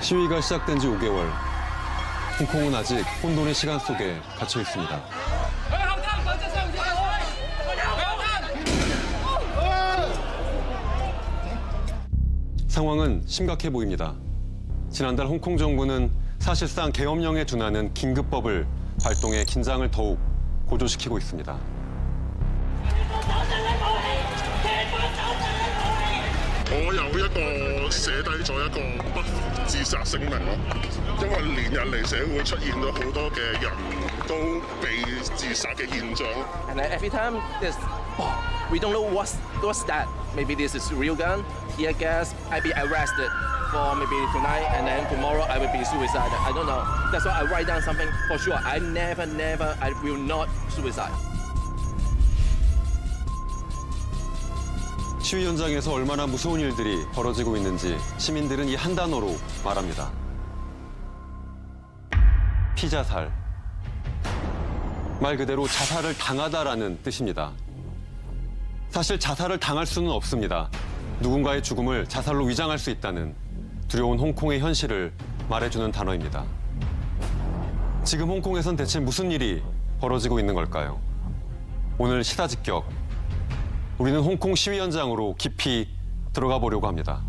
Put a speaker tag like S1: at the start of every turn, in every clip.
S1: 시위가 시작된 지 5개월. 홍콩은 아직 혼돈의 시간 속에 갇혀 있습니다. 상황은 심각해 보입니다. 지난달 홍콩 정부는 사실상 계엄령에 준하는 긴급법을 발동해 긴장을 더욱 고조시키고 있습니다.
S2: 我有一個寫低咗一個不自殺聲明咯，因為連日嚟社會出現咗好多嘅人都被自殺嘅現象。
S3: And then every time there's, we don't know what's that. Maybe this is real gun, tear gas. I'll be arrested for maybe tonight, and then tomorrow I will be suicide. I don't know. That's why I write down something for sure. I will not suicide.
S1: 시위 현장에서 얼마나 무서운 일들이 벌어지고 있는지 시민들은 이 한 단어로 말합니다. 피자살. 말 그대로 자살을 당하다라는 뜻입니다. 사실 자살을 당할 수는 없습니다. 누군가의 죽음을 자살로 위장할 수 있다는 두려운 홍콩의 현실을 말해주는 단어입니다. 지금 홍콩에선 대체 무슨 일이 벌어지고 있는 걸까요? 오늘 시사직격. 우리는 홍콩 시위 현장으로 깊이 들어가 보려고 합니다.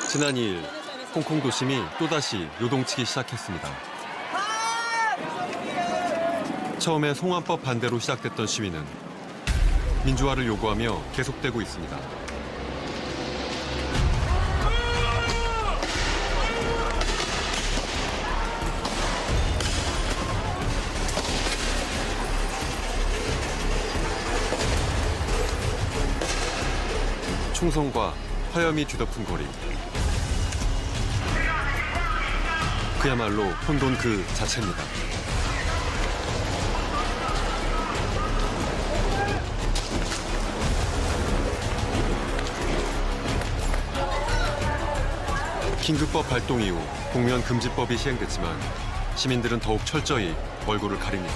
S1: 지난 2일 홍콩 도심이 또다시 요동치기 시작했습니다. 처음에 송환법 반대로 시작됐던 시위는 민주화를 요구하며 계속되고 있습니다. 총성과 화염이 뒤덮은 거리. 그야말로 혼돈 그 자체입니다. 긴급법 발동 이후 공연 금지법이 시행됐지만 시민들은 더욱 철저히 얼굴을 가립니다.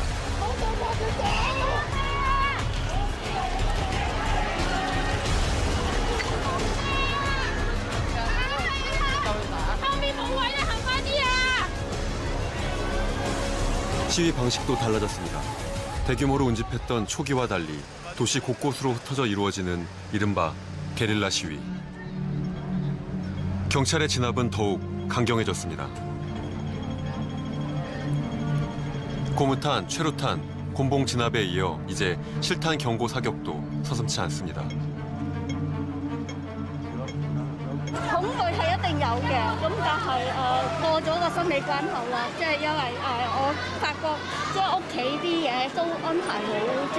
S1: 시위 방식도 달라졌습니다. 대규모로 운집했던 초기와 달리 도시 곳곳으로 흩어져 이루어지는 이른바 게릴라 시위. 경찰의 진압은 더욱 강경해졌습니다. 고무탄, 최루탄, 곤봉 진압에 이어 이제 실탄 경고 사격도 서슴지 않습니다.
S4: 恐懼係一定有嘅，咁但係過咗個心理關口啦，即係因為我發覺即係屋企啲嘢都安排好，即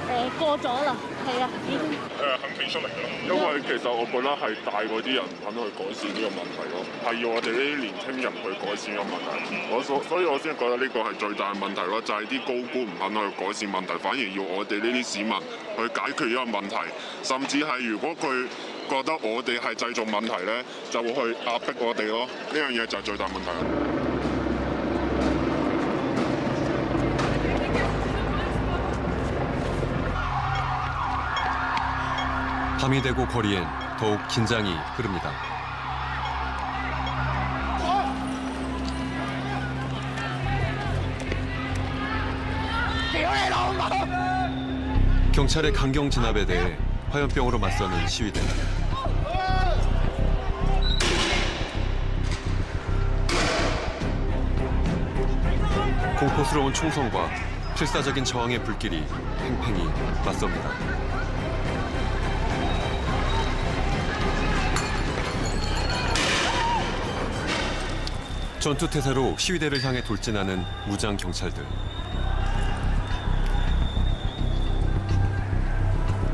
S4: 係過咗啦，係啊，已經。
S2: 肯企出嚟咯，因為其實我覺得係大嗰啲人唔肯去改善呢個問題咯，係要我哋呢啲年輕人去改善呢個問題。所以我先覺得呢個係最大嘅問題咯，就係啲高官唔肯去改善問題，反而要我哋呢啲市民去解決呢個問題，甚至係如果佢覺得我哋係製造問題咧，就會去壓迫我哋咯。呢樣嘢就係最大問題。
S1: 밤이 되고 거리엔 더욱 긴장이 흐릅니다. 경찰의 강경 진압에 대해 화염병으로 맞서는 시위대. 공포스러운 총성과 필사적인 저항의 불길이 팽팽히 맞섭니다. 전투태세로 시위대를 향해 돌진하는 무장 경찰들.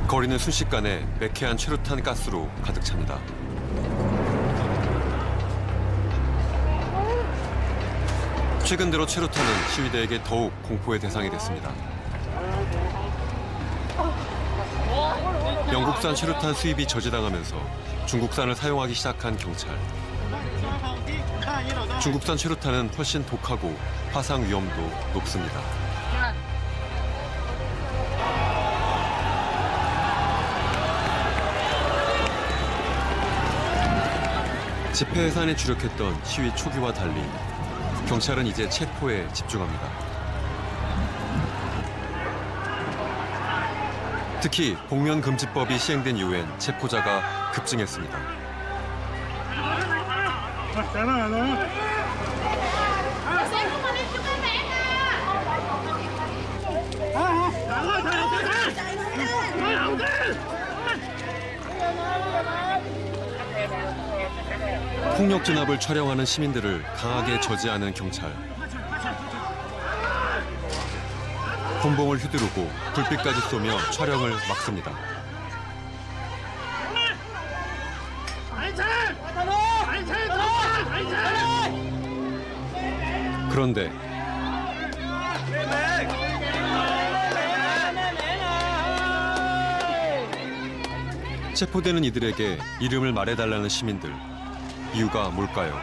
S1: 거리는 순식간에 매캐한 최루탄 가스로 가득 찹니다. 최근 들어 최루탄은 시위대에게 더욱 공포의 대상이 됐습니다. 영국산 최루탄 수입이 저지당하면서 중국산을 사용하기 시작한 경찰. 중국산 최루탄은 훨씬 독하고 화상 위험도 높습니다. 집회 해산에 주력했던 시위 초기와 달리 경찰은 이제 체포에 집중합니다. 특히 복면 금지법이 시행된 이후엔 체포자가 급증했습니다. 폭력 진압을 촬영하는 시민들을 강하게 저지하는 경찰. 곤봉을 휘두르고 불빛까지 쏘며 촬영을 막습니다. 그런데 체포되는 이들에게 이름을 말해달라는 시민들. 이유가 뭘까요?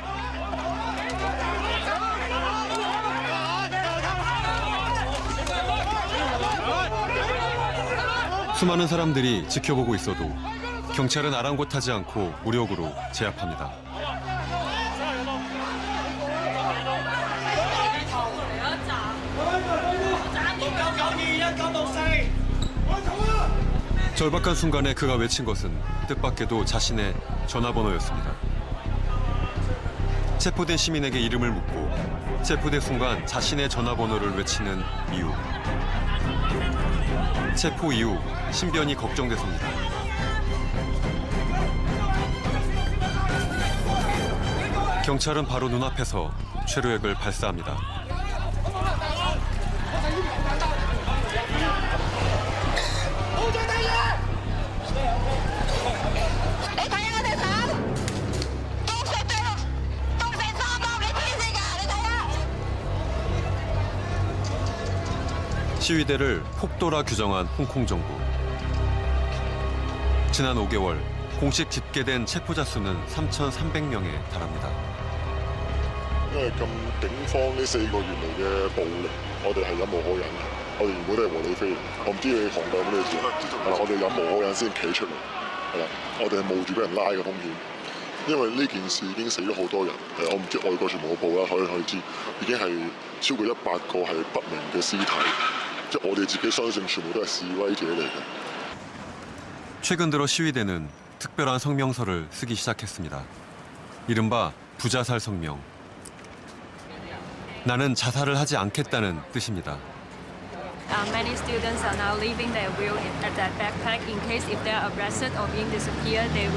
S1: 수많은 사람들이 지켜보고 있어도 경찰은 아랑곳하지 않고 무력으로 제압합니다. 절박한 순간에 그가 외친 것은 뜻밖에도 자신의 전화번호였습니다. 체포된 시민에게 이름을 묻고 체포된 순간 자신의 전화번호를 외치는 이유. 체포 이후 신변이 걱정됐습니다. 경찰은 바로 눈앞에서 최루액을 발사합니다. 시위대를 폭도라 규정한 홍콩 정부. 지난 5개월 공식 집계된 체포자 수는 3,300명에 달합니다.
S2: 因為咁警方呢4個月嚟嘅暴力，我哋係忍無可忍。我哋原本都係和理非，我唔知你韓國有咩事。係啦，我哋忍無可忍先企出嚟。係啦，我哋係冒住俾人拉嘅風險。因為呢件事已經死咗好多人，我唔知外國全部報啦，可以知已經係超過100個係不明嘅屍體。 即我哋自己相信全部都係示威者嚟嘅。
S1: 최근 들어 시위대는 특별한 성명서를 쓰기 시작했습니다. 이른바 부자살 성명. 나는 자살을 하지 않겠다는 뜻입니다.
S5: Many students are now leaving their will at that backpack in case if they are arrested or being disappeared, their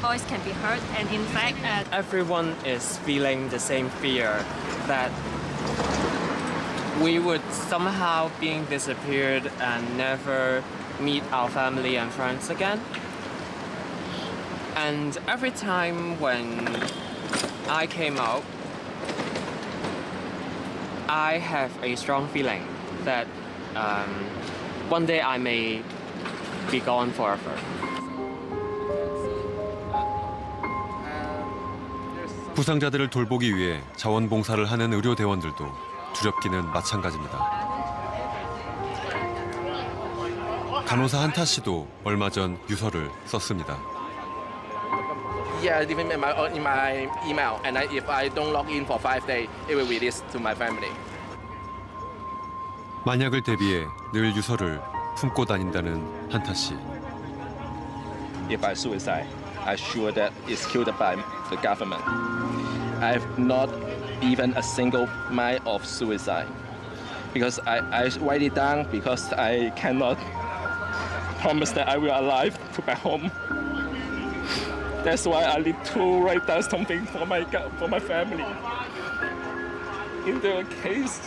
S5: voice can be heard. And in fact,
S6: everyone is feeling the same fear that we would somehow being disappeared and never meet our family and friends again. And every time when I came out, I have a strong feeling that one day I may be gone forever.
S1: 부상자들을 돌보기 위해 자원봉사를 하는 의료대원들도 두렵기는 마찬가지입니다. 간호사 한타 씨도 얼마 전 유서를 썼습니다.
S3: Yeah, even in my email, and if I don't log in for 5 days, it will release to my family.
S1: 만약을 대비해 늘 유서를 품고 다닌다는 한타 씨.
S3: If I suicide, I'm sure that it's killed by the government. I have not even a single mind of suicide because I write it down because I cannot promise that I will alive to back home. That's why I need to write down something for my family. In the case,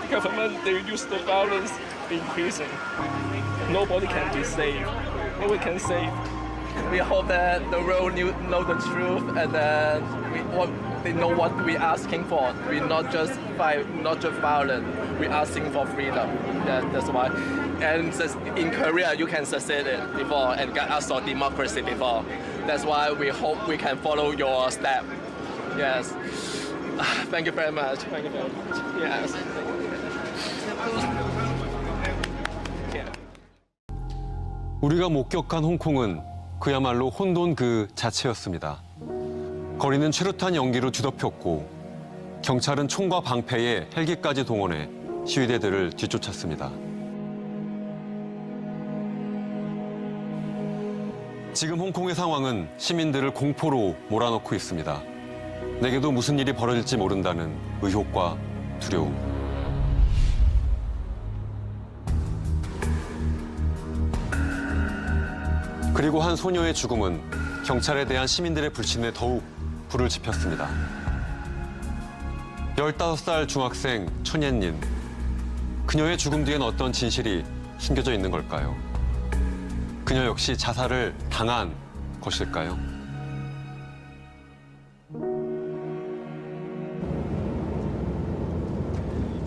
S3: the government they use the violence increasing. Nobody can be saved. No one can save. We hope that the world know the truth and they know what we're asking for. We're not just violent. We're asking for freedom. That's why. And in Korea, you can succeed it before and get us for democracy before. That's why we hope we can follow your step Yes. Thank you very much. Thank you very much. Yes. Yeah.
S1: 우리가 목격한 홍콩은 그야말로 혼돈 그 자체였습니다. 거리는 최루탄 연기로 뒤덮였고 경찰은 총과 방패에 헬기까지 동원해 시위대들을 뒤쫓았습니다. 지금 홍콩의 상황은 시민들을 공포로 몰아넣고 있습니다. 내게도 무슨 일이 벌어질지 모른다는 의혹과 두려움. 그리고 한 소녀의 죽음은 경찰에 대한 시민들의 불신에 더욱 불을 지폈습니다. 15살 중학생 천예닌. 그녀의 죽음 뒤엔 어떤 진실이 숨겨져 있는 걸까요? 그녀 역시 자살을 당한 것일까요?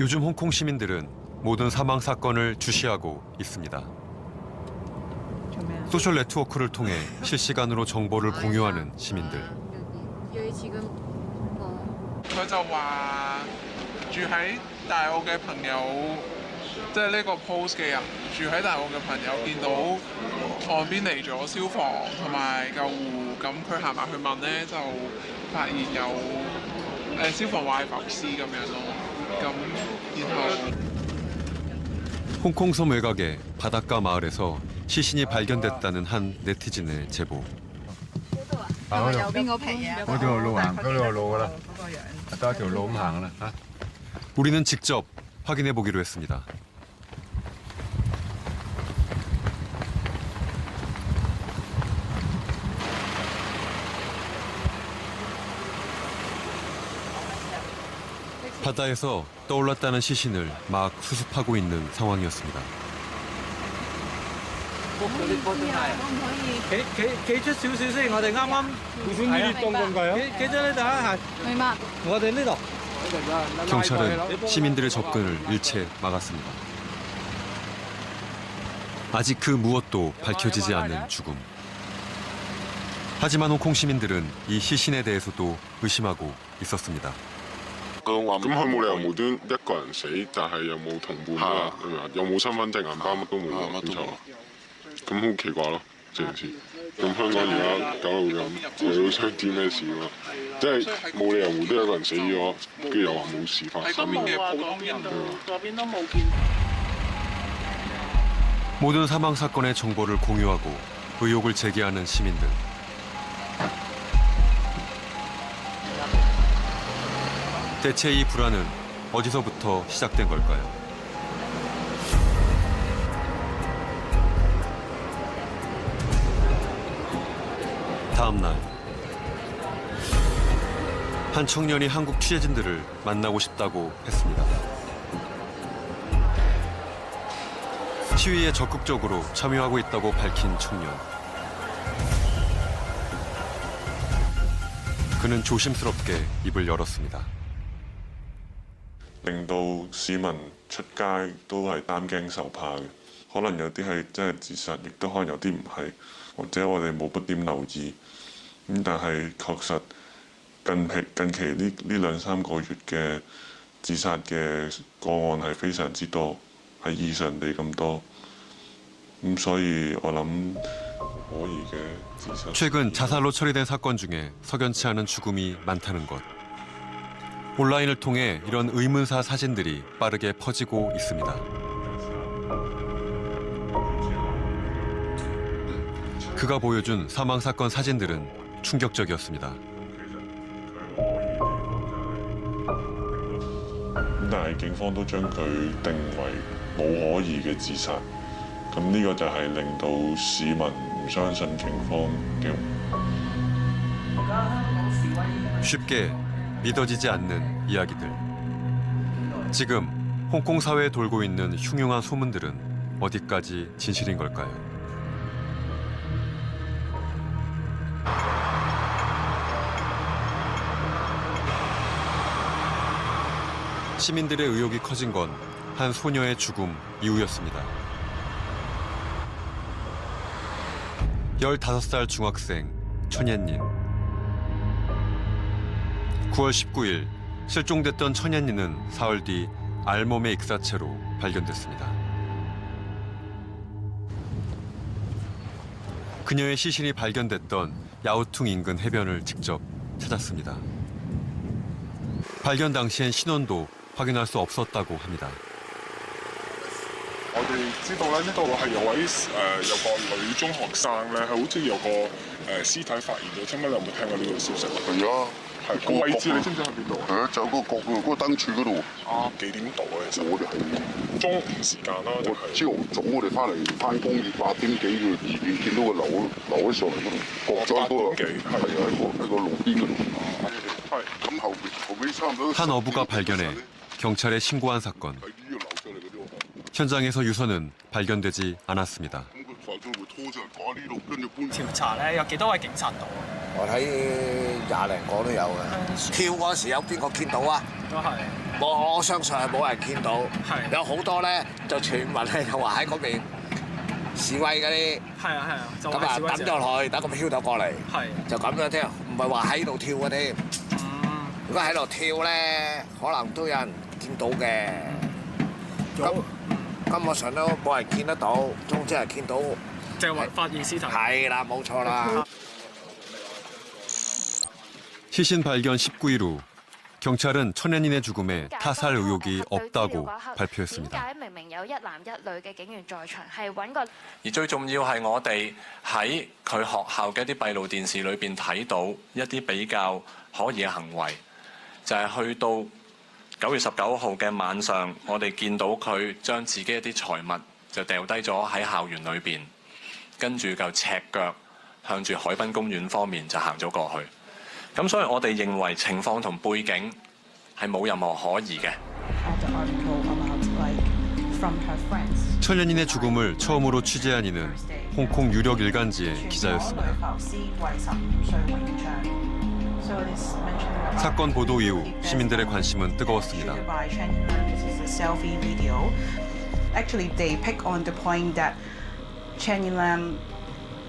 S1: 요즘 홍콩 시민들은 모든 사망 사건을 주시하고 있습니다. 소셜 네트워크를 통해 실시간으로 정보를 공유하는 시민들.
S5: 여기 지금
S7: 佢就話住喺大澳嘅朋友，即係呢個 post 嘅人住喺大澳嘅朋友見到岸邊嚟咗消防同埋救護，咁佢行埋去問咧，就發現有消防話係浮屍咁樣咯，咁然後。
S1: 홍콩 섬 외곽의 바닷가 마을에서 시신이 발견됐다는 한 네티즌의 제보.
S8: 有邊個皮啊？
S9: 嗰條路行，嗰條路啦，得一條路咁行啦嚇。
S1: 우리는 직접 확인해 보기로 했습니다. 바다에서 떠올랐다는 시신을 막 수습하고 있는 상황이었습니다.
S10: 企出少少先，我哋啱啱無端端凍咁計企咗呢度啊，
S8: 明白。
S10: 我哋呢度。
S1: 경찰은 시민들의 접근을 일체 막았습니다. 아직 그 무엇도 밝혀지지 않는 죽음. 하지만 홍콩 시민들은 이 시신에 대해서도 의심하고 있었습니다.
S2: 咁佢冇理由無端一個人死，但係又冇同伴啦，又冇身份證、銀包乜都冇，咁就咁好奇怪咯，成件事。咁香港而家搞到咁，我都想知咩事喎？即係冇理由無端一個人死咗，跟住又話冇事發生。
S1: 모든 사망 사건의 정보를 공유하고 의혹을 제기하는 시민들. 대체 이 불안은 어디서부터 시작된 걸까요? 다음 날, 한 청년이 한국 취재진들을 만나고 싶다고 했습니다. 시위에 적극적으로 참여하고 있다고 밝힌 청년. 그는 조심스럽게 입을 열었습니다.
S2: 令到市民出街都係擔驚受怕嘅，可能有啲係真係自殺，亦都可能有啲唔係，或者我哋冇乜點留意。咁但係確實近期呢2-3個月嘅自殺嘅個案係非常之多，係異常地咁多。咁所以我諗可疑嘅自殺。
S1: 최근 자살로 처리된 사건 중에 석연치 않은 죽음이 많다는 것. 온라인을 통해 이런 의문사 사진들이 빠르게 퍼지고 있습니다. 그가 보여준 사망 사건 사진들은 충격적이었습니다.
S2: 但係警方都將佢定為冇可疑嘅自殺，咁呢個就係令到市民唔相信警方嘅。
S1: 쉽게 믿어지지 않는 이야기들. 지금 홍콩 사회에 돌고 있는 흉흉한 소문들은 어디까지 진실인 걸까요? 시민들의 의혹이 커진 건 한 소녀의 죽음 이후였습니다. 15살 중학생 천예닌. 9월 19일 실종됐던 천연이는 사흘 뒤 알몸의 익사체로 발견됐습니다. 그녀의 시신이 발견됐던 야오퉁 인근 해변을 직접 찾았습니다. 발견 당시엔 신원도 확인할 수 없었다고 합니다.
S2: 我哋知道咧，呢度係有位有個女中學生咧，係好似有個屍體發現咗。請問你有冇聽過呢個消息？係啊，係個位置你知唔知喺邊度？係啊，就嗰個角嗰個燈柱嗰度。啊，幾點到啊？其實我哋係中午時間啦，定係朝頭早我哋翻工8點幾嘅時段見到個流起上嚟嗰度，割咗嗰個係喺個路邊嗰度。係咁後尾差唔多。
S1: 한 어부가 발견해 경찰에 신고한 사건. 현장에서 유서는 발견되지 않았습니다.
S10: 調查咧有幾多位警察到？
S11: 我睇20零個都有嘅。跳嗰時有邊個見到啊？
S10: 都係。
S11: 我相信係冇人見到。
S10: 係。
S11: 有好多咧就傳聞咧就話喺嗰邊示威嗰啲。係啊係啊。咁啊抌咗落去，等佢飄咗過嚟。係。就咁樣添，唔係話喺度跳嘅添。如果喺度跳咧，可能都有人見到嘅。根本上都冇人見得到，總之係見到。
S10: 就係發現屍體。
S11: 係啦，冇錯啦。
S1: 시신 발견 19일 후 경찰은 천연인의 죽음에 타살 의혹이 없다고 발표했습니다.
S12: 而最重要係我哋喺佢學校嘅一啲閉路電視裏邊睇到一啲比較可疑嘅行為，就係去到9月19號嘅晚上，我哋見到佢將自己一啲財物就掉低咗喺校園裏邊。 跟住就赤腳向住海濱公園方面就行咗過去，咁所以我哋認為情況同背景係冇任何可疑嘅。
S1: 천연인의 죽음을 처음으로 취재한 이는 홍콩 유력 일간지의 기자였습니다. 사건 보도 이후 시민들의 관심은 뜨거웠습니다.
S13: Channy Lam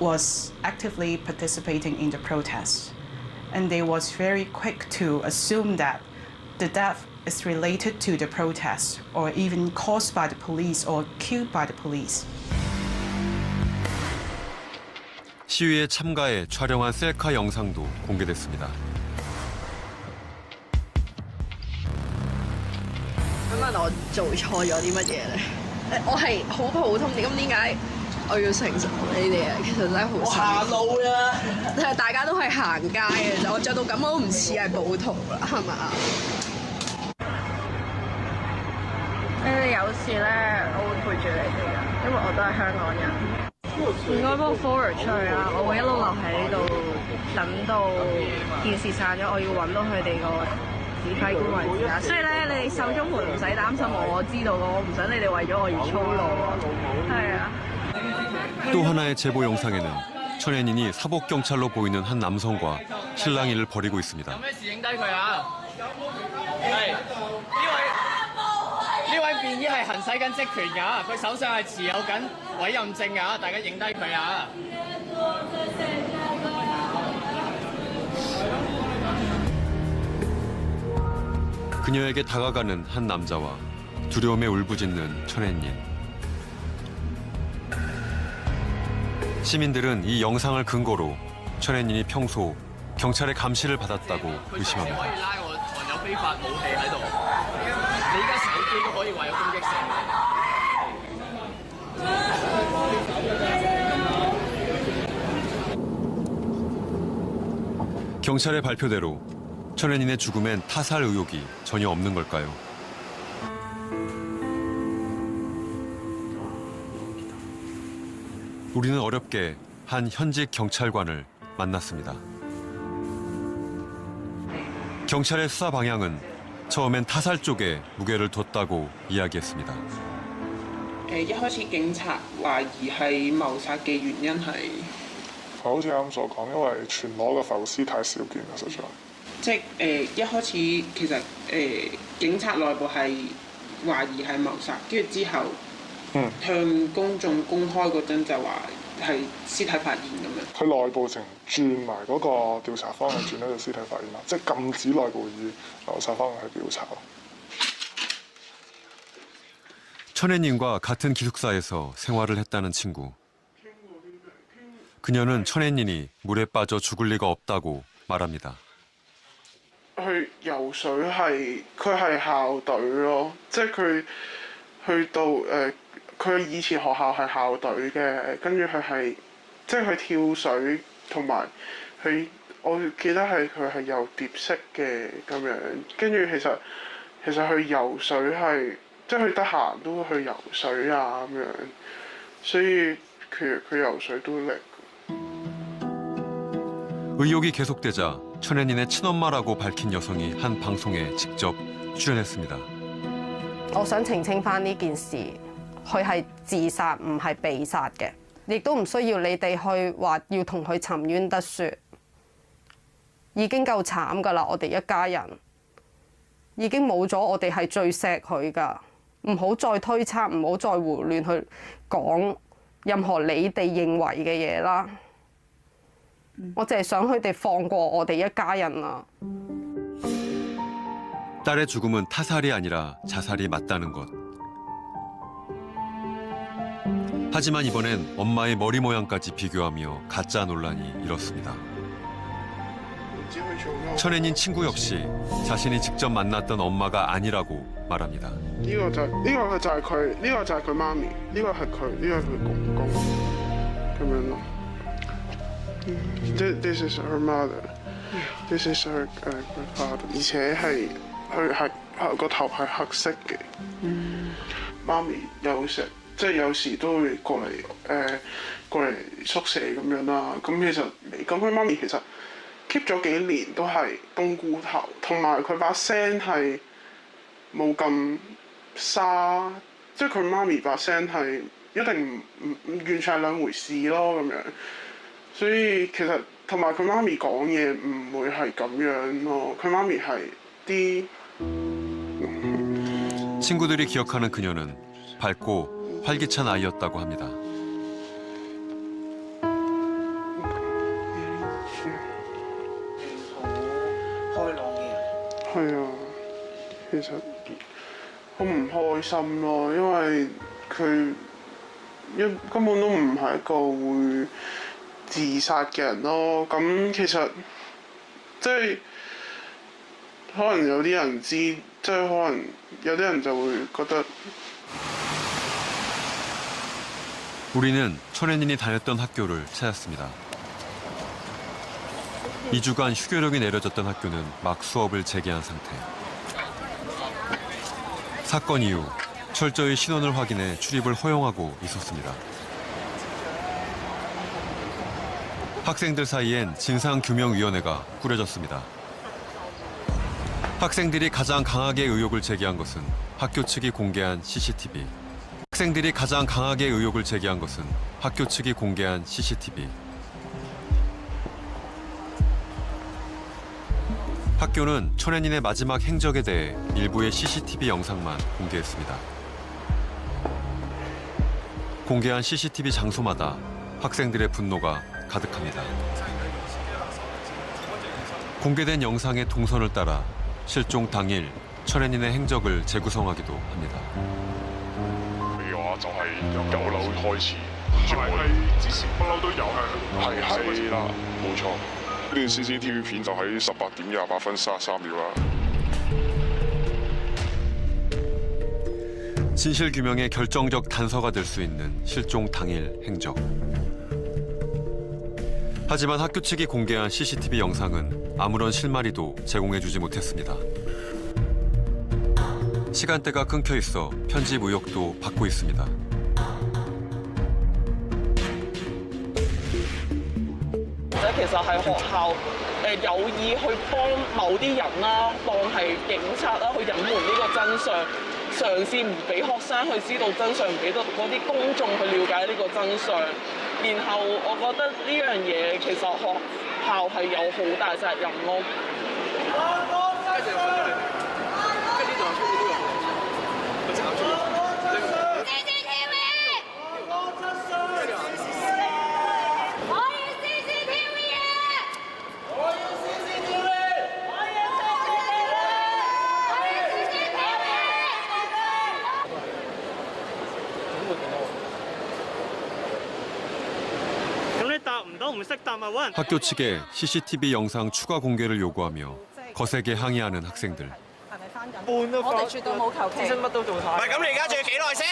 S13: was actively participating in the protest, and they was very quick to assume that the death is related to the protest or even caused by the police or killed by the police.
S1: 시위에 참가해 촬영한 셀카 영상도 공개됐습니다.
S8: 咁問我做錯咗啲乜嘢咧？我係好普通嘅，咁點解？ 我要承受呢啲嘢，其實真係好辛苦。行路啦，係大家都係行街嘅啫。我着到咁我都唔似係暴徒啦，係咪啊？你哋有事咧，我會陪住你哋嘅，因為我都係香港人。唔該幫我 forward 出去啊！我會一路留喺呢度，等到件事散咗，我要揾到佢哋個指揮官為止啊！所以咧，你哋受中門唔使擔心我知道我唔想你哋為咗我而操勞。係啊。
S1: 또 하나의 제보 영상에는 천연인이 사복 경찰로 보이는 한 남성과 실랑이를 벌이고 있습니다.
S10: 有咩事影低佢啊？係呢位便衣係行使緊職權㗎，佢手上係持有緊委任證㗎，大家影低佢啊！
S1: 그녀에게 다가가는 한 남자와 두려움에 울부짖는 천연인. 시민들은 이 영상을 근거로 천연인이 평소 경찰의 감시를 받았다고 의심합니다. 경찰의 발표대로 천연인의 죽음엔 타살 의혹이 전혀 없는 걸까요? 우리는 어렵게 한 현직 경찰관을 만났습니다. 경찰의 수사 방향은 처음엔 타살 쪽에 무게를 뒀다고 이야기했습니다.
S14: 一開始警察懷疑係謀殺嘅原因係，
S2: 好似啱所講，因為全裸嘅浮屍太少見啦，實在。
S14: 即係一開始其實警察內部係懷疑係謀殺，跟住之後向公眾公開嗰陣就話係屍體發現咁樣。
S2: 佢內部淨轉埋嗰個調查方向轉咗做屍體發現啦，即係禁止內部以謀殺方向去調查。
S1: 천혜님과 같은 기숙사에서 생활을 했다는 친구. 그녀는 천혜님이 물에 빠져 죽을 리가 없다고 말합니다.
S14: 去游水係佢係校隊咯，即係佢去到佢以前學校係校隊嘅，跟住佢係即係佢跳水同埋佢，我記得係佢係有蝶式嘅咁樣，跟住其實佢游水係。 即係佢得閒都會去游水啊咁樣，所以佢游水都叻。
S1: 의혹이 계속되자 천혜님의 친엄마라고 밝힌 여성이 한 방송에 직접 출연했습니다.
S8: 我想澄清翻呢件事，佢係自殺唔係被殺嘅，亦都唔需要你哋去話要同佢沉冤得雪，已經夠慘㗎啦！我哋一家人已經冇咗我哋係最錫佢㗎。 唔好再推測，唔好再胡亂去講任何你哋認為嘅嘢啦。我淨係想佢哋放過我哋一家人啊！
S1: 딸의 죽음은 타살이 아니라 자살이 맞다는 것. 하지만 이번엔 엄마의 머리 모양까지 비교하며 가짜 논란이 일었습니다. 천혜님 친구 역시 자신이 직접 만났던 엄마가 아니라고 말합니다.
S14: 呢個就係佢，呢個就係佢媽咪，呢個係佢，呢個係佢公公咁樣咯。This is her mother. This is her grandfather. 而且係佢係個頭係黑色嘅。媽咪有時即係有時都會過嚟宿舍咁樣啦。咁其實咁佢媽咪其實 keep 咗幾年都係冬菇頭，同埋佢把聲係冇咁沙，即係佢媽咪把聲係一定唔完全係兩回事咯咁樣。所以其實同埋佢媽咪講嘢唔會係咁樣咯，佢媽咪係啲
S1: 친구들이 기억하는 그녀는 밝고 활기찬 아이였다고 합니다.
S14: 係啊，其實好唔開心咯，因為佢根本都唔係一個會自殺嘅人咯。咁其實即係可能有啲人知，即係可能有啲人就會覺得。
S1: 우리는 천혜님이 다녔던 학교를 찾았습니다. 2주간 휴교령이 내려졌던 학교는 막 수업을 재개한 상태. 사건 이후 철저히 신원을 확인해 출입을 허용하고 있었습니다. 학생들 사이엔 진상규명위원회가 꾸려졌습니다. 학생들이 가장 강하게 의혹을 제기한 것은 학교 측이 공개한 CCTV. 학생들이 가장 강하게 의혹을 제기한 것은 학교 측이 공개한 CCTV. 학교는 천혜님의 마지막 행적에 대해 일부의 CCTV 영상만 공개했습니다. 공개한 CCTV 장소마다 학생들의 분노가 가득합니다. 공개된 영상의 동선을 따라 실종 당일 천혜님의 행적을 재구성하기도 합니다.
S2: 就係由9樓開始，係之前不嬲都有係啦，冇錯。呢段 CCTV 片就喺18:28分33秒啦。
S1: 진실 규명의 결정적 단서가 될 수 있는 실종 당일 행적. 하지만 학교 측이 공개한 CCTV 영상은 아무런 실마리도 제공해주지 못했습니다. 시간대가 끊겨 있어 편집 의혹도 받고 있습니다.
S14: 其實係學校有意去幫某啲人啦，當係警察啦，去隱瞞呢個真相，嘗試唔俾學生去知道真相，唔俾到嗰啲公眾去了解呢個真相。然後我覺得呢樣嘢其實學校係有好大責任咯。
S15: CCTV！
S1: 학교 측에 CCTV 영상 추가 공개를 요구하며 거세게 항의하는 학생들.
S8: 我哋絕對冇求其。
S10: 乜都做晒。
S15: 唔係咁，你而家仲要幾耐先？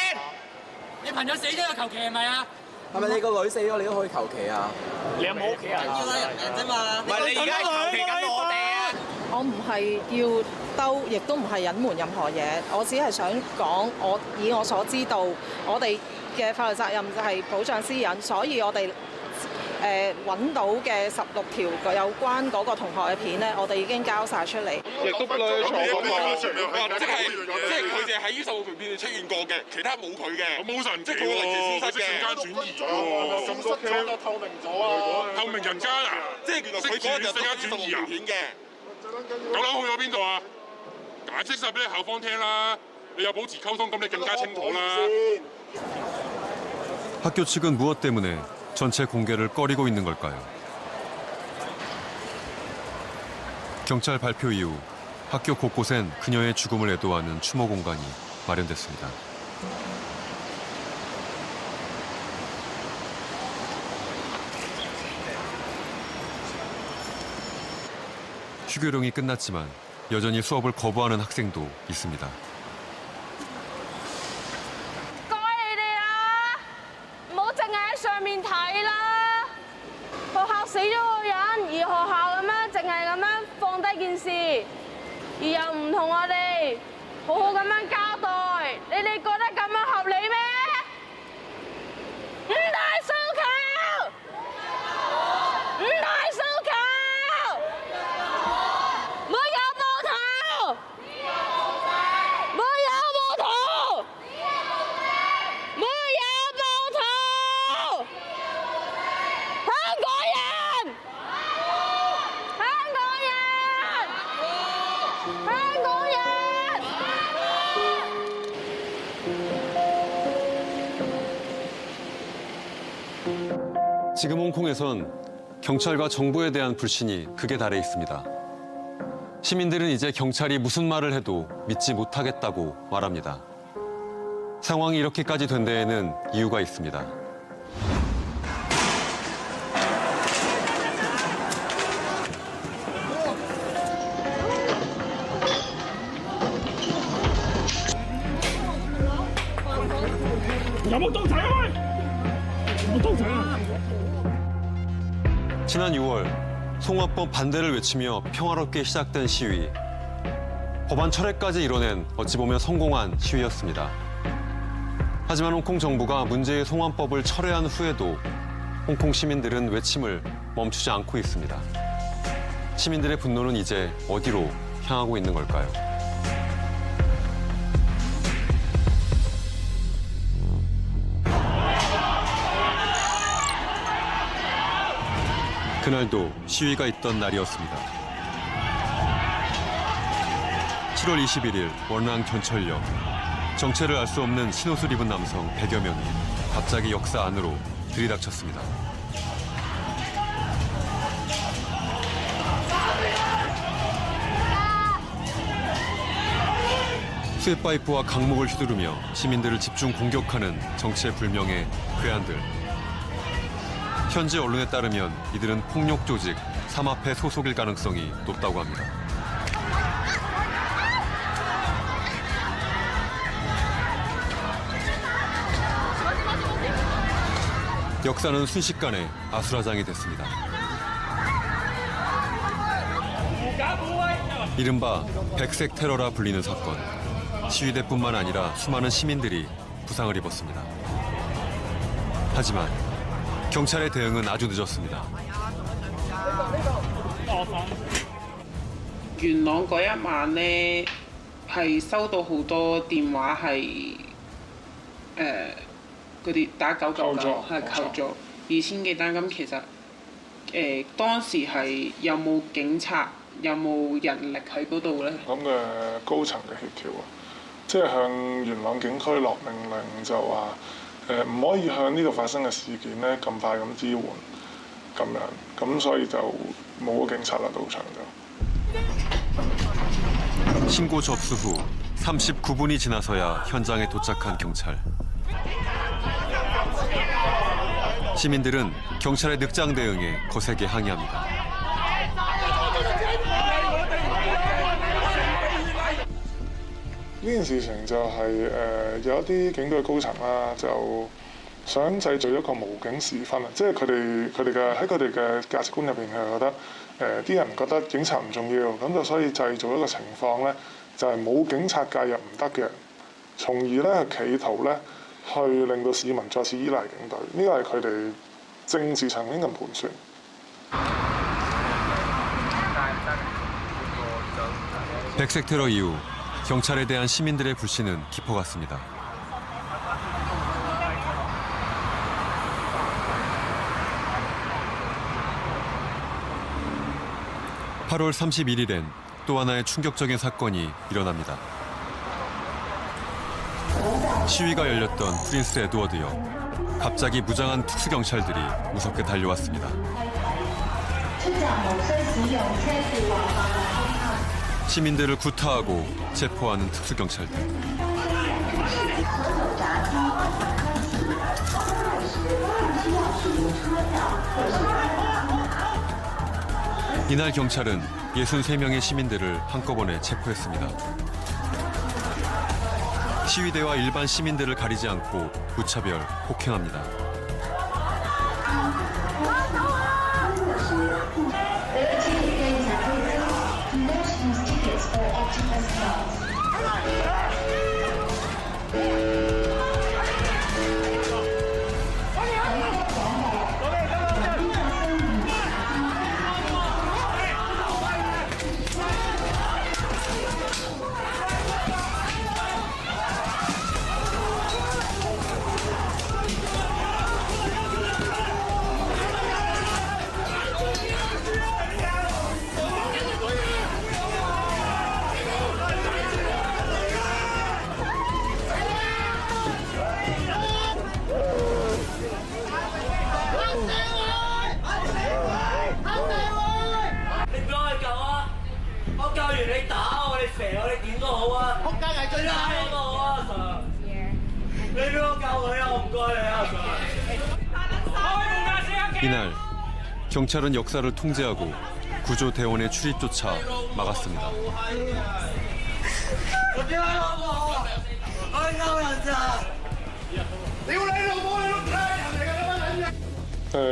S10: 你朋友死咗又求其係咪啊？
S15: 係咪你個女死咗，你都可以求其啊？
S10: 你有冇屋企人？要啦，人啫嘛。
S15: 唔係你而家求其緊我哋啊！
S8: 我唔係要兜，亦都唔係隱瞞任何嘢。我只係想講，以我所知道，我哋嘅法律責任就係保障私隱，所以我哋揾到嘅16條有關嗰個同學嘅片咧，我哋已經交晒出嚟。
S2: 亦都不能坐咁啊！
S15: 即係佢哋喺呢15條片出現過嘅，其他冇佢嘅。
S2: 冇神
S15: 即係佢個位置消失嘅，
S2: 瞬間轉移咗喎。咁多 cam 透明咗啊！透明人間啊！
S15: 即係原來佢嗰日就瞬間轉移啊！片嘅。
S2: 九樓去咗邊度啊？解釋晒俾你校方聽啦！你有保持溝通，咁你更加清楚啦。
S1: 학교 측은 무엇 때문에 전체 공개를 꺼리고 있는 걸까요? 경찰 발표 이후 학교 곳곳엔 그녀의 죽음을 애도하는 추모 공간이 마련됐습니다. 휴교령이 끝났지만 여전히 수업을 거부하는 학생도 있습니다.
S16: 而又唔同我哋好好咁樣交代，你哋覺得咁樣合理咩？五大訴求，五大訴求，沒有暴徒，沒有暴徒，沒有暴徒，香港人，香港人。 香港人！
S1: 지금 홍콩에선 경찰과 정부에 대한 불신이 극에 달해 있습니다. 시민들은 이제 경찰이 무슨 말을 해도 믿지 못하겠다고 말합니다. 상황이 이렇게까지 된 데에는 이유가 있습니다. 지난 6월 송화법 반대를 외치며 평화롭게 시작된 시위. 법안 철회까지 이뤄낸 어찌 보면 성공한 시위였습니다. 하지만 홍콩 정부가 문제의 송화법을 철회한 후에도 홍콩 시민들은 외침을 멈추지 않고 있습니다. 시민들의 분노는 이제 어디로 향하고 있는 걸까요? 그날도 시위가 있던 날이었습니다. 7월 21일 원랑 견철역. 정체를 알 수 없는 신옷을 입은 남성 100여 명이 갑자기 역사 안으로 들이닥쳤습니다. 수액파이프와 강목을 휘두르며 시민들을 집중 공격하는 정체불명의 괴한들. 현지 언론에 따르면 이들은 폭력 조직 삼합회 소속일 가능성이 높다고 합니다. 역사는 순식간에 아수라장이 됐습니다. 이른바 백색 테러라 불리는 사건. 시위대뿐만 아니라 수많은 시민들이 부상을 입었습니다. 하지만 경찰의 대응은 아주 늦었습니다.
S17: 元朗嗰一晚咧，係收到好多電話係嗰啲打999係求助2000幾單。咁其實當時係有冇警察有冇人力喺嗰度咧？
S14: 咁嘅高層嘅協調啊，即係向元朗警區落命令就話唔可以向呢度發生嘅事件咧咁快咁支援咁樣，咁所以就冇警察啦到場就。
S1: 신고 접수 후 39분이 지나서야 현장에 도착한 경찰. 시민들은 경찰의 늑장 대응에 거세게 항의합니다.
S14: 呢件事情就係有一啲警隊高層啦，就想製造一個無警時分啊，即係佢哋嘅喺佢哋嘅價值觀入邊係覺得啲人覺得警察唔重要，咁就所以製造一個情況咧，就係冇警察介入唔得嘅，從而咧企圖咧去令到市民再次依賴警隊，呢個係佢哋政治層面嘅盤算。
S1: 백색 테러 이후 경찰에 대한 시민들의 불신은 깊어갔습니다. (8월 31일엔) 또 하나의 충격적인 사건이 일어납니다. 시위가 열렸던 프린스 에드워드역. 갑자기 무장한 특수경찰들이 무섭게 달려왔습니다. 시민들을 구타하고 체포하는 특수경찰들. 이날 경찰은 63명의 시민들을 한꺼번에 체포했습니다. 시위대와 일반 시민들을 가리지 않고 무차별 폭행합니다. 이날 경찰은 역사를 통제하고 구조대원의 출입조차 막았습니다.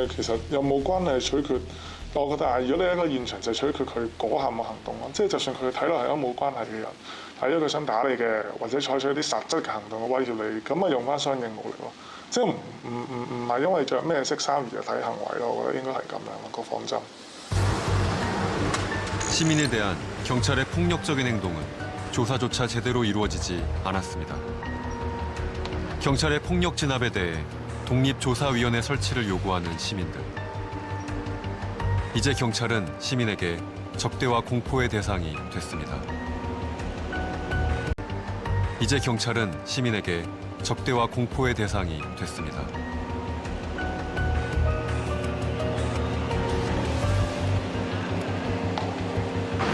S14: 其實有冇關係取決，我覺得啊，如果你喺個現場就取決佢嗰下冇行動咯，即係就算佢睇落係一個冇關係嘅人，係因為佢想打你嘅，或者採取一啲實質嘅行動去威脅你，咁咪用翻相應武力咯。即係唔係因為着咩色衫而睇行為咯，我覺得應該係咁樣咯，個方針。
S1: 시민에 대한 경찰의 폭력적인 행동은 조사조차 제대로 이루어지지 않았습니다. 경찰의 폭력 진압에 대해 독립조사위원회 설치를 요구하는 시민들. 이제 경찰은 시민에게 적대와 공포의 대상이 됐습니다. 이제 경찰은 시민에게 적대와 공포의 대상이 됐습니다.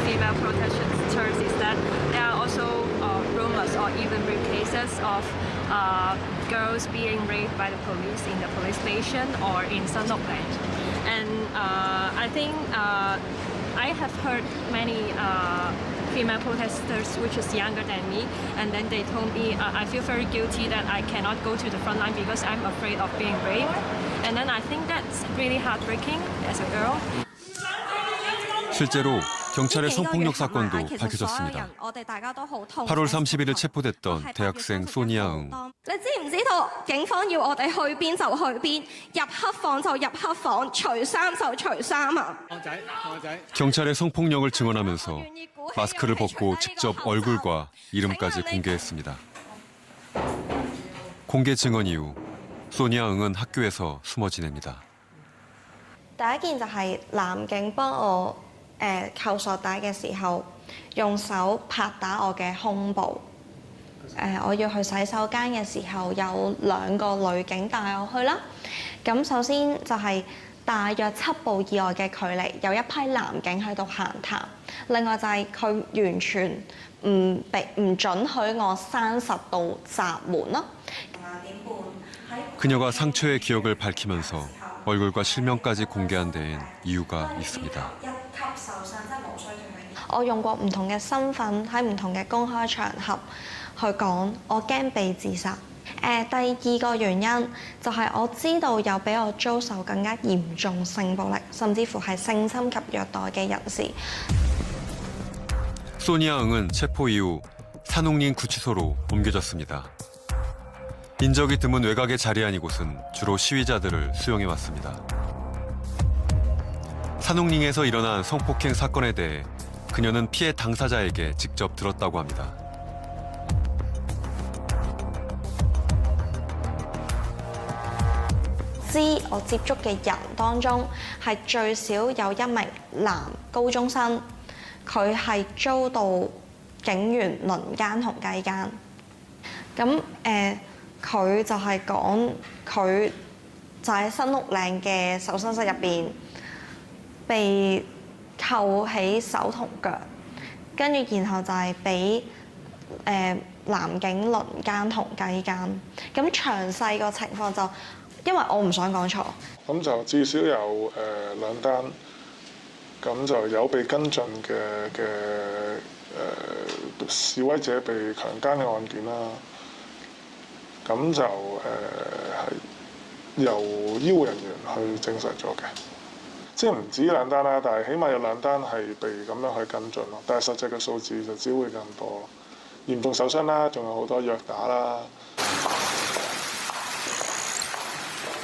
S5: Female protesters is that there are also rumors or even rape cases of girls being raped by the police in the police station or in Sanokland. And I think I have heard many female protesters which is younger than me, and then they told me I feel very guilty that I cannot go to the front line because I'm afraid of being raped. And then I think that's really heartbreaking as a girl.
S1: 실제로 경찰의 성폭력 사건도 밝혀졌습니다. 8월 31일 체포됐던 대학생 소니아 응.
S18: 你知唔知道警方要我哋去邊就去邊，入黑房就入黑房，除衫就除衫啊！
S1: 경찰의 성폭력을 증언하면서 마스크를 벗고 직접 얼굴과 이름까지 공개했습니다. 공개 증언 이후 소니아 응은 학교에서 숨어 지냅니다.
S8: 第一件就係男警幫我扣索帶嘅時候，用手拍打我嘅胸部。我要去洗手間嘅時候，有2個女警帶我去啦。咁首先就係大約7步以外嘅距離，有一批男警喺度閒談。另外就係佢完全唔准許我30度閘門咯。
S1: 그녀가 상처의 기억을 밝히면서 얼굴과 실명까지 공개한 데엔 이유가 있습니다.
S18: 我用過唔同嘅身份喺唔同嘅公開場合去講，我驚被自殺。第二個原因就係我知道有比我遭受更加嚴重性暴力，甚至乎係性侵及虐待嘅人士。
S1: 소니아 응은 체포 이후 산홍린 구치소로 옮겨졌습니다. 인적이 드문 외곽에 자리한 이곳은 주로 시위자들을 수용해 왔습니다. 산홍린에서 일어난 성폭행 사건에 대해 그녀는 피해 당사자에게 직접 들었다고 합니다.
S18: 我接觸嘅人當中係最少有一名男高中生，佢係遭到警員輪姦同雞姦。咁佢就係講佢就喺新屋嶺嘅搜身室入邊被扣起手同腳，跟住然後就係俾男警輪姦同雞姦。咁詳細個情況就因為我唔想講錯。
S14: 咁就至少有2單，咁就有被跟進嘅示威者被強姦嘅案件啦。咁就係由醫護人員去證實咗嘅，即係唔止2單啦，但係起碼有2單係被咁樣去跟進咯。但係實際嘅數字就只會更多，嚴重受傷啦，仲有好多虐打啦。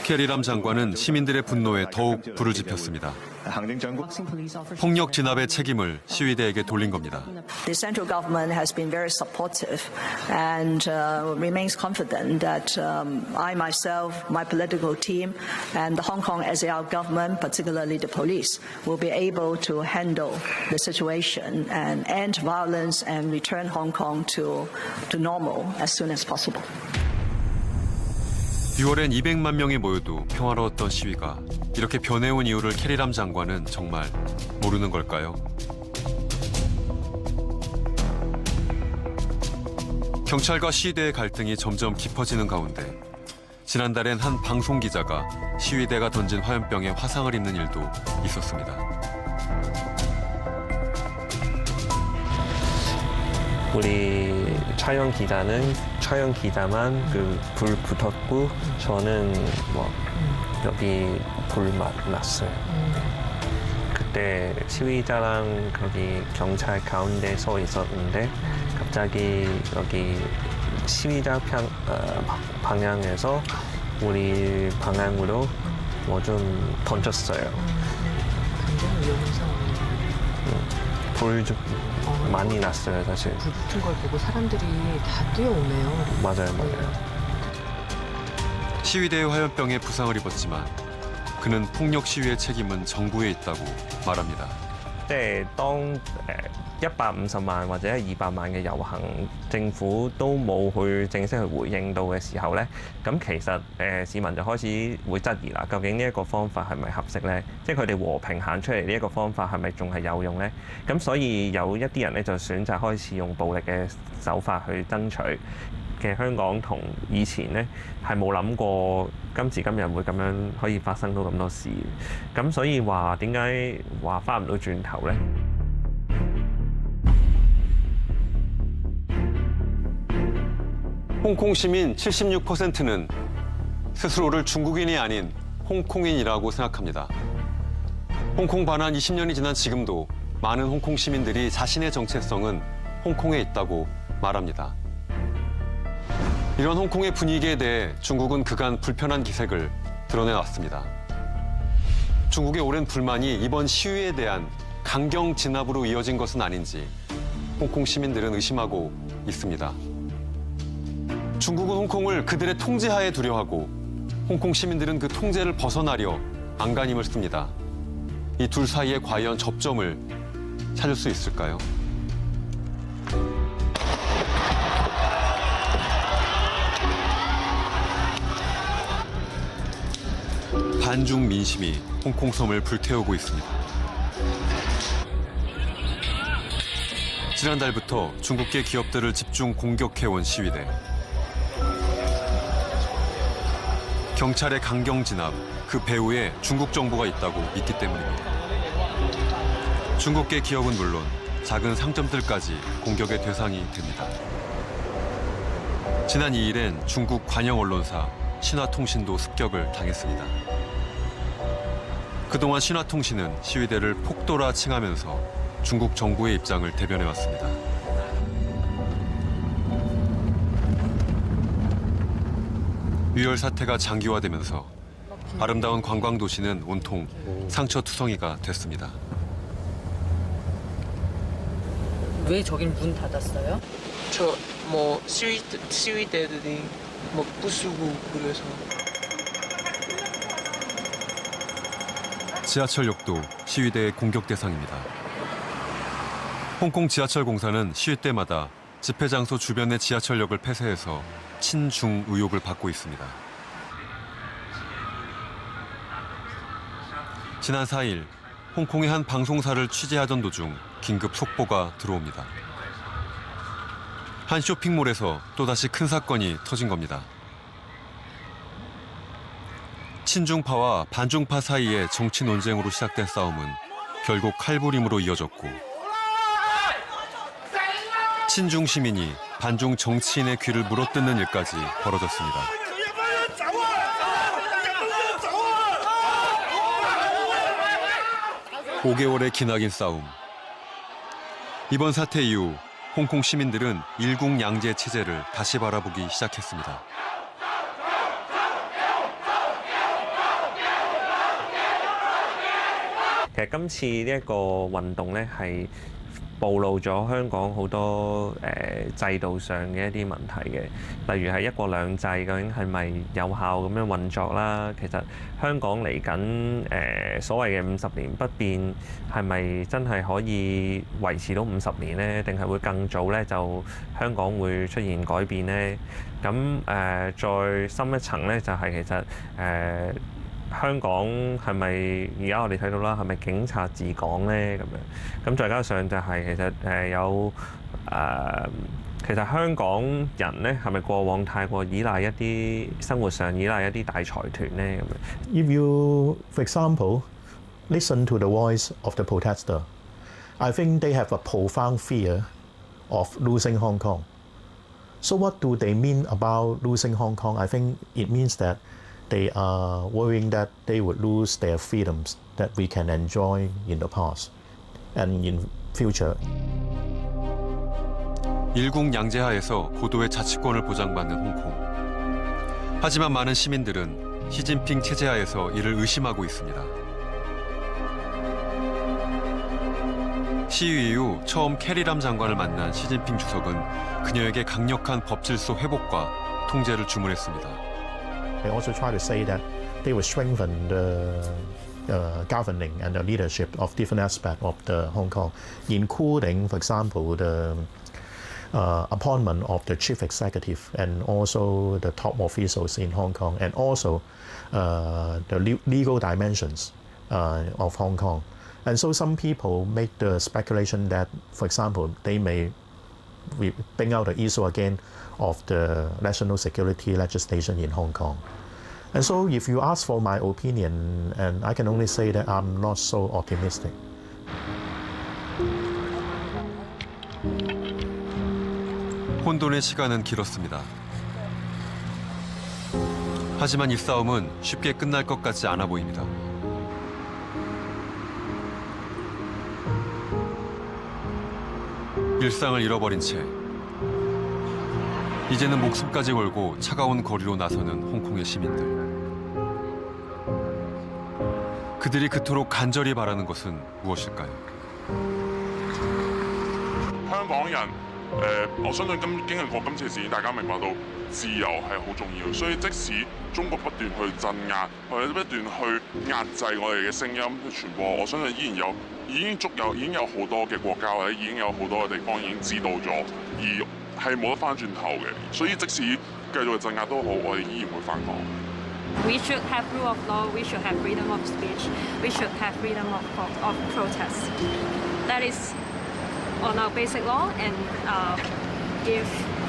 S1: 캐리람 장관은 시민들의 분노에 더욱 불을 지폈습니다. 폭력 진압의 책임을 시위대에게 돌린 겁니다.
S19: The central government has been very supportive and remains confident that I myself, my political team, and the Hong Kong SAR government, particularly the police, will be able to handle the situation and end violence and return Hong Kong to normal as soon as possible.
S1: 6월엔 200만 명이 모여도 평화로웠던 시위가 이렇게 변해온 이유를 캐리람 장관은 정말 모르는 걸까요? 경찰과 시위대의 갈등이 점점 깊어지는 가운데 지난달엔 한 방송 기자가 시위대가 던진 화염병에 화상을 입는 일도 있었습니다.
S20: 우리 촬영 기자는 촬영 기자만 불 붙었고 저는 여기 불 났어요. 그때 시위자랑 거기 경찰 가운데 서 있었는데 갑자기 여기 시위자 방향에서 우리 방향으로 좀 던졌어요. 불 좀 많이 났어요, 사실.
S21: 불 붙은 걸 보고 사람들이 다 뛰어오네요.
S1: 맞아요. 시위대의 화염병에 부상을 입었지만 그는 폭력 시위의 책임은 정부에 있다고 말합니다.
S20: 即係當150萬或者200萬嘅遊行，政府都冇去正式去回應到嘅時候咧，咁其實市民就開始會質疑啦，究竟呢一個方法係咪合適咧？即係佢哋和平行出嚟呢一個方法係咪仲係有用咧？咁所以有一啲人咧就選擇開始用暴力嘅手法去爭取。其實香港同以前咧係冇諗過今時今日會咁樣可以發生到咁多事，咁所以話點解話翻唔到轉頭咧？
S1: 홍콩 시민 76%는 스스로를 중국인이 아닌 홍콩인이라고 생각합니다. 홍콩 반환 20년이 지난 지금도 많은 홍콩 시민들이 자신의 정체성은 홍콩에 있다고 말합니다. 이런 홍콩의 분위기에 대해 중국은 그간 불편한 기색을 드러내왔습니다. 중국의 오랜 불만이 이번 시위에 대한 강경 진압으로 이어진 것은 아닌지 홍콩 시민들은 의심하고 있습니다. 중국은 홍콩을 그들의 통제하에 두려워하고 홍콩 시민들은 그 통제를 벗어나려 안간힘을 씁니다. 이 둘 사이에 과연 접점을 찾을 수 있을까요? 반중 민심이 홍콩 섬을 불태우고 있습니다. 지난달부터 중국계 기업들을 집중 공격해온 시위대. 경찰의 강경 진압, 그 배후에 중국 정부가 있다고 믿기 때문입니다. 중국계 기업은 물론 작은 상점들까지 공격의 대상이 됩니다. 지난 2일엔 중국 관영 언론사 신화통신도 습격을 당했습니다. 그동안 신화통신은 시위대를 폭도라 칭하면서 중국 정부의 입장을 대변해왔습니다. 유혈 사태가 장기화되면서 아름다운 관광 도시는 온통 상처투성이가 됐습니다.
S21: 왜 저긴 문 닫았어요?
S17: 저 뭐 시위대들이 뭐 부수고 그래서.
S1: 지하철역도 시위대의 공격 대상입니다. 홍콩 지하철 공사는 시위 때마다 집회 장소 주변의 지하철역을 폐쇄해서 친중 의혹을 받고 있습니다. 지난 4일 홍콩의 한 방송사를 취재하던 도중 긴급 속보가 들어옵니다. 한 쇼핑몰에서 또다시 큰 사건이 터진 겁니다. 친중파와 반중파 사이의 정치 논쟁으로 시작된 싸움은 결국 칼부림으로 이어졌고 친중 시민이 반중 정치인의 귀를 물어뜯는 일까지 벌어졌습니다. 5개월의 기나긴 싸움. 이번 사태 이후 홍콩 시민들은 일국양제 체제를 다시 바라보기 시작했습니다.
S20: 其實今次呢一個運動咧係暴露咗香港好多制度上嘅一啲問題嘅，例如係一國兩制究竟係咪有效咁樣運作啦？其實香港嚟緊所謂嘅50年不變係咪真係可以維持到50年呢？定係會更早咧就香港會出現改變呢？咁再深一層咧就係其實香港係咪而家我哋睇到啦？係咪警察治港咧？咁再加上就係其實有其實香港人咧係咪過往太過依賴一啲生活上依賴一啲大財團咧？咁樣。
S4: If you, for example, listen to the voice of the protester, I think they have a profound fear of losing Hong Kong. So what do they mean about losing Hong Kong? I think it means that they are worrying that they would lose their freedoms that we can enjoy in the past and in future.
S1: 일국양제하에서 고도의 자치권을 보장받는 홍콩. 하지만 많은 시민들은 시진핑 체제하에서 이를 의심하고 있습니다. 시위 이후 처음 캐리람 장관을 만난 시진핑 주석은 그녀에게 강력한 법질서 회복과 통제를 주문했습니다.
S4: They also try to say that they will strengthen the governing and the leadership of different aspects of the Hong Kong, including, for example, the appointment of the chief executive and also the top officials in Hong Kong, and also the legal dimensions of Hong Kong. And so some people make the speculation that, for example, they may bring out the issue again of the national security legislation in Hong Kong. And so if you ask for my opinion, and I can only say that I'm not so optimistic.
S1: 혼돈의 시간은 길었습니다. 하지만 이 싸움은 쉽게 끝날 것 같지 않아 보입니다. 일상을 잃어버린 채 이제는 목숨까지 걸고 차가운 거리로 나서는 홍콩의 시민들. 그들이 그토록 간절히 바라는 것은 무엇일까요?
S2: 香港人我相信經歷過今次事件，大家明白到自由係好重要，所以即使中國不斷去鎮壓，或者不斷去壓制我哋嘅聲音去傳播，我相信已經有好多嘅國家或者已經有好多嘅地方已經知道咗，而係冇得翻轉頭嘅。所以即使繼續鎮壓都好，我哋依然會反抗。
S5: We should have rule of law. We should have freedom of speech. We should have freedom of protest. That is on our basic law, and if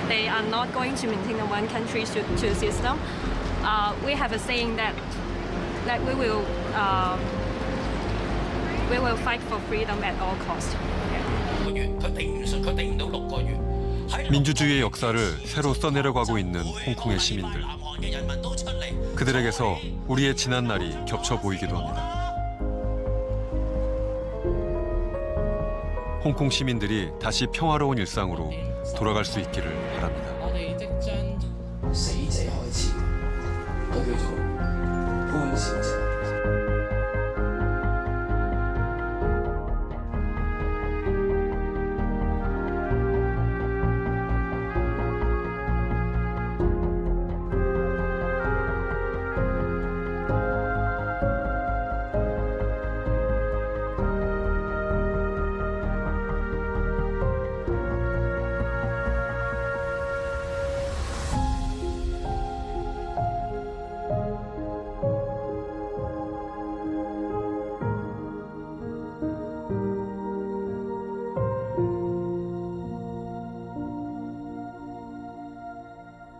S5: they are not going to maintain the one country two system, we have a saying that that we will fight for freedom at all costs.
S1: 민주주의의 역사를 새로 써내려가고 있는 홍콩의 시민들. 그들에게서 우리의 지난 날이 겹쳐 보이기도 합니다. 홍콩 시민들이 다시 평화로운 일상으로 돌아갈 수 있기를 바랍니다.
S6: 死者開始，佢叫做潘小姐。